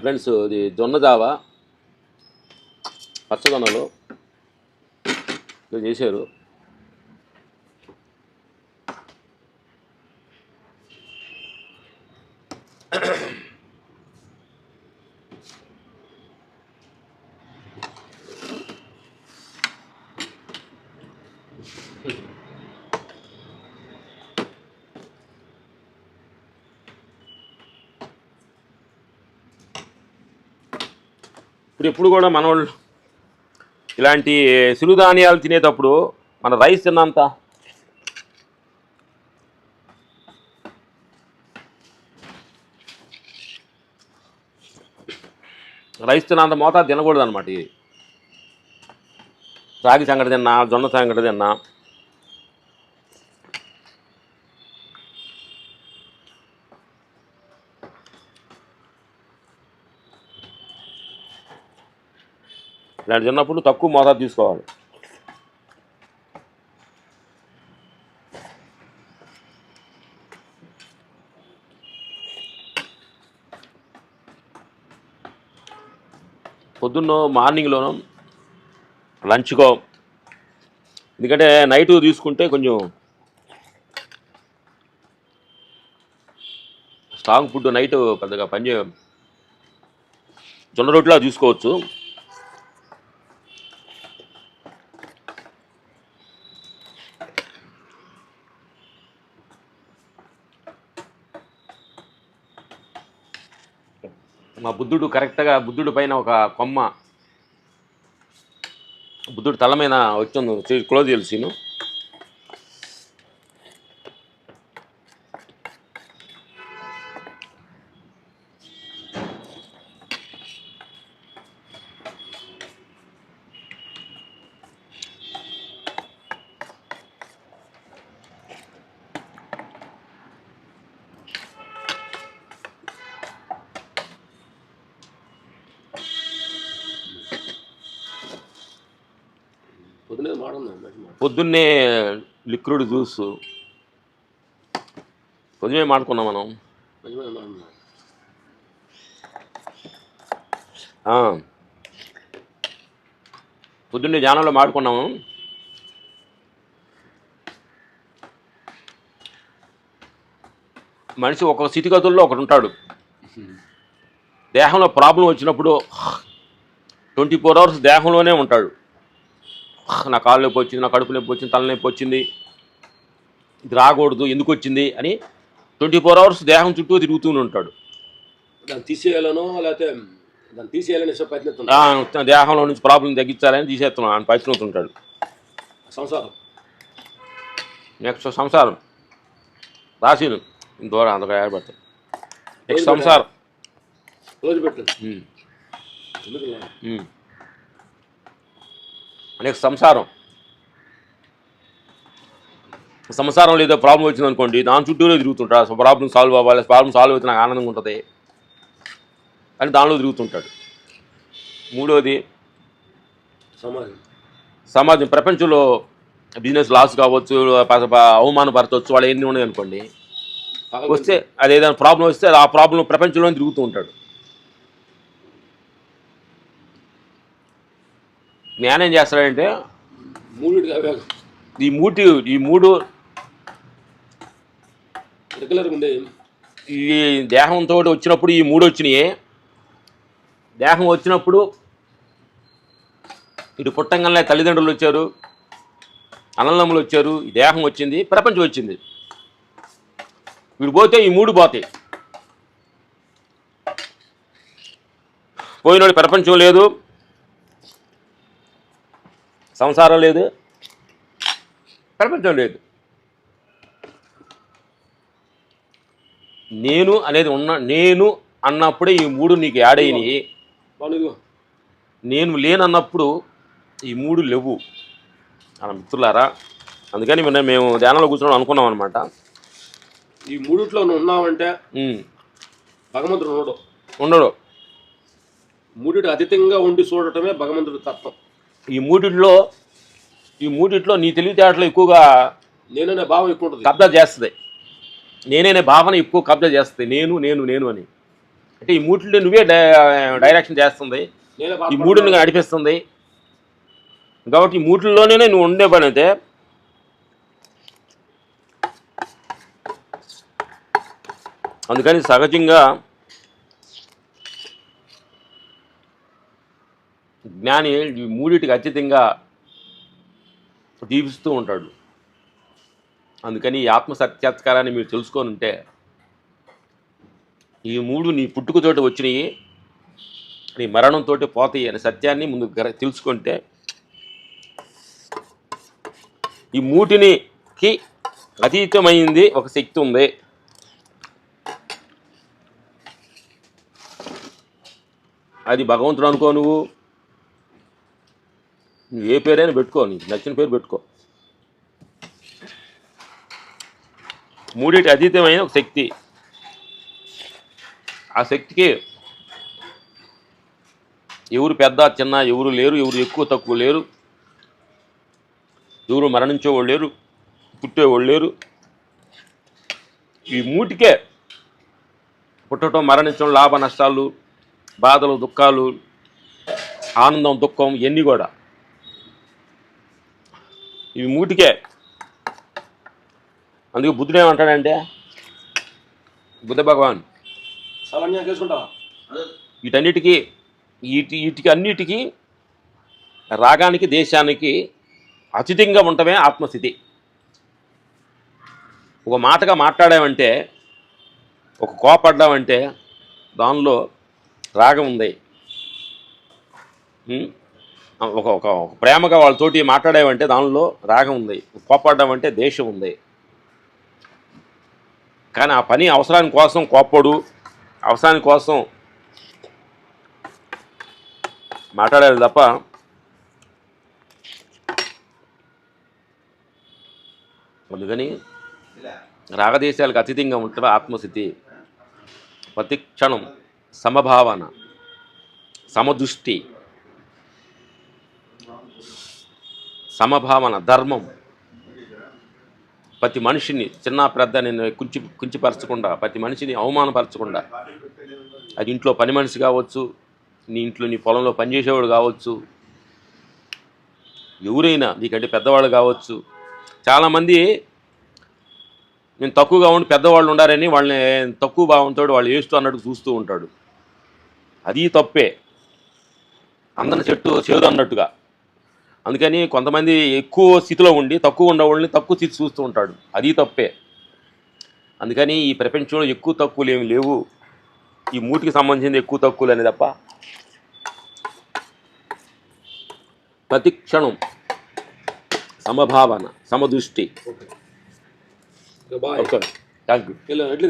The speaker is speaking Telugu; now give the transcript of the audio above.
ఫ్రెండ్స్ ఇది జొన్న జావ పచ్చదొన్నలు చేశారు. ఇప్పుడు కూడా మన వాళ్ళు ఇలాంటి సిరుధాన్యాలు తినేటప్పుడు మన రైస్ తిన్నంత మోతాదు తినకూడదు అనమాట. ఇది రాగి సంగటి తిన్నా, జొన్న సంగటి తిన్నా, ఇలాంటి తిన్నప్పుడు తక్కువ మోతాదు తీసుకోవాలి. పొద్దున్న మార్నింగ్లోనూ లంచ్కో, ఎందుకంటే నైట్ తీసుకుంటే కొంచెం స్ట్రాంగ్ ఫుడ్ నైట్ పెద్దగా జొన్న రొట్టెలా తీసుకోవచ్చు. మా బుద్ధుడు కరెక్ట్గా బుద్ధుడి పైన ఒక కొమ్మ బుద్ధుడు తల మీద వచ్చింది, క్లోజ్ తెలిసిను. పొద్దున్నే లిక్విడ్ జ్యూస్ పొద్దునే మాడుకున్నాం మనం. పొద్దున్నే జానంలో మాడుకున్నాము. మనిషి ఒక స్థితిగతుల్లో ఒకటి ఉంటాడు. దేహంలో ప్రాబ్లం వచ్చినప్పుడు 24 hours దేహంలోనే ఉంటాడు. నా కాళ్ళు నొప్పి వచ్చింది, నా కడుపు నొప్పి వచ్చింది, తలనొప్పి వచ్చింది, ఇది రాకూడదు, ఎందుకు వచ్చింది అని 24 hours దేహం చుట్టూ తిరుగుతూనే ఉంటాడు. దాన్ని తీసేయాలనో లేకపోతే దాన్ని తీసేయాలని దేహంలో నుంచి ప్రాబ్లం తగ్గించాలని తీసేస్తున్నాను అని ప్రయత్నిస్తుంటాడు. సంసారం నెక్స్ట్ సంసారం రాసిను దూరం అంతగా ఏర్పడతాడు. నెక్స్ట్ సంసారం రోజు పెట్టు. నెక్స్ట్ సంసారంలో ఏదో ప్రాబ్లం వచ్చిందనుకోండి, దాని చుట్టూలో తిరుగుతుంటాడు. అసలు ప్రాబ్లం సాల్వ్ అవ్వాలి, ప్రాబ్లం సాల్వ్ అయితే నాకు ఆనందంగా ఉంటుంది అని దానిలో తిరుగుతుంటాడు. మూడోది సమాజం. ప్రపంచంలో బిజినెస్ లాస్ కావచ్చు, అవమానపరచవచ్చు, వాళ్ళు ఎన్ని ఉన్నాయి అనుకోండి, వస్తే అది ఏదైనా ప్రాబ్లం వస్తే ఆ ప్రాబ్లం ప్రపంచంలో తిరుగుతూ ఉంటాడు. జ్ఞానం ఏం చేస్తాడంటే ఈ మూడు ఈ దేహంతో వచ్చినప్పుడు ఈ మూడు వచ్చినాయి. దేహం వచ్చినప్పుడు ఇటు పుట్టంగానే తల్లిదండ్రులు వచ్చారు, అన్నదమ్ములు వచ్చారు, ఈ దేహం వచ్చింది, ప్రపంచం వచ్చింది. వీడు పోతే ఈ మూడు పోతాయి. పోయినోడు ప్రపంచం లేదు, సంసారం లేదు, ప్రపంచం లేదు. నేను అనేది నేను అన్నప్పుడే ఈ మూడు నీకు యాడ్ అయినాయి. నేను లేనన్నప్పుడు ఈ మూడు లేవు అలా మిత్రులారా. అందుకని మేము ధ్యానంలో కూర్చొని అనుకున్నాం అనమాట. ఈ మూడిట్లో ఉన్నామంటే భగవంతుడు ఉండడు. మూడిటి అతీతంగా ఉండి చూడటమే భగవంతుడి తత్వం. ఈ మూడిట్లో నీ తెలివితేటలు ఎక్కువగా నేననే భావం ఎక్కువ ఉంటుంది, కబ్జా చేస్తుంది. నేనే భావన ఎక్కువ కబ్జా చేస్తుంది, నేను నేను నేను అని. అంటే ఈ మూటిలో నువ్వే డైరెక్షన్ చేస్తుంది, నేనే ఈ మూడుని నడిపిస్తుంది. కాబట్టి ఈ మూటిల్లోనే నువ్వు ఉండే పని అయితే అందుకని సహజంగా జ్ఞాని ఈ మూడిటికి అత్యధికంగా దీపిస్తూ ఉంటాడు. అందుకని ఈ ఆత్మ సాక్షాత్కారాన్ని మీరు తెలుసుకొని ఉంటే ఈ మూడు నీ పుట్టుకతోటి వచ్చినాయి, నీ మరణంతో పోతాయి అనే సత్యాన్ని ముందు తెలుసుకుంటే ఈ మూటికి అతీతమైంది ఒక శక్తి ఉంది. అది భగవంతుడు అనుకో, నువ్వు ఏ పేరైనా పెట్టుకో, నీకు నచ్చిన పేరు పెట్టుకో. మూడిటి అతీతమైన ఒక శక్తి. ఆ శక్తికి ఎవరు పెద్ద చిన్న ఎవరు లేరు, ఎవరు ఎక్కువ తక్కువ లేరు, ఎవరు మరణించేవాళ్ళు లేరు, పుట్టేవాళ్ళు లేరు. ఈ మూటికే పుట్టడం, మరణించడం, లాభ నష్టాలు, బాధలు, దుఃఖాలు, ఆనందం, దుఃఖం ఇవన్నీ కూడా ఇవి మూటికే. అందుకే బుద్ధుడు ఏమంటాడంటే, బుద్ధ భగవాన్ సామాన్యంగా చేసుకుంటావా వీటన్నిటికీ వీటికి అన్నిటికీ రాగానికి, దేశానికి అతీతంగా ఉండటమే ఆత్మస్థితి. ఒక మాటగా మాట్లాడామంటే, ఒక కోపడ్డామంటే దానిలో రాగం ఉంది. ఒక ఒక ప్రేమగా వాళ్ళతోటి మాట్లాడామంటే దానిలో రాగం ఉంది. కోపడ్డామంటే దేశం ఉంది. కానీ ఆ పని అవసరాని కోసం కోప్పడు, అవసరాని కోసం మాట్లాడాలి తప్ప అందుకని రాగదేశాలకు అతీతంగా ఉంటుంది ఆత్మస్థితి. ప్రతి క్షణం సమభావన, సమదృష్టి, సమభావన, ధర్మం. ప్రతి మనిషిని చిన్న పెద్ద నేను కుంచిపరచకుండా, ప్రతి మనిషిని అవమానపరచకుండా, అది ఇంట్లో పని మనిషి కావచ్చు, నీ ఇంట్లో నీ పొలంలో పనిచేసేవాడు కావచ్చు, ఎవరైనా నీకంటే పెద్దవాళ్ళు కావచ్చు. చాలామంది నేను తక్కువగా ఉండి పెద్దవాళ్ళు ఉండారని వాళ్ళని తక్కువ భావంతో వాళ్ళు వేస్తూ అన్నట్టు చూస్తూ ఉంటాడు. అది తప్పే, అందరి చెట్టు చేదు అన్నట్టుగా. అందుకని కొంతమంది ఎక్కువ స్థితిలో ఉండి తక్కువ ఉండవాళ్ళని తక్కువ స్థితి చూస్తూ ఉంటాడు. అది తప్పే. అందుకని ఈ ప్రపంచంలో ఎక్కువ తక్కువలు ఏమి లేవు. ఈ మూటికి సంబంధించిన ఎక్కువ తక్కువలు అనేది తప్ప ప్రతి క్షణం సమభావన, సమదృష్టి. బాయ్. Okay, thank you. ఎట్లా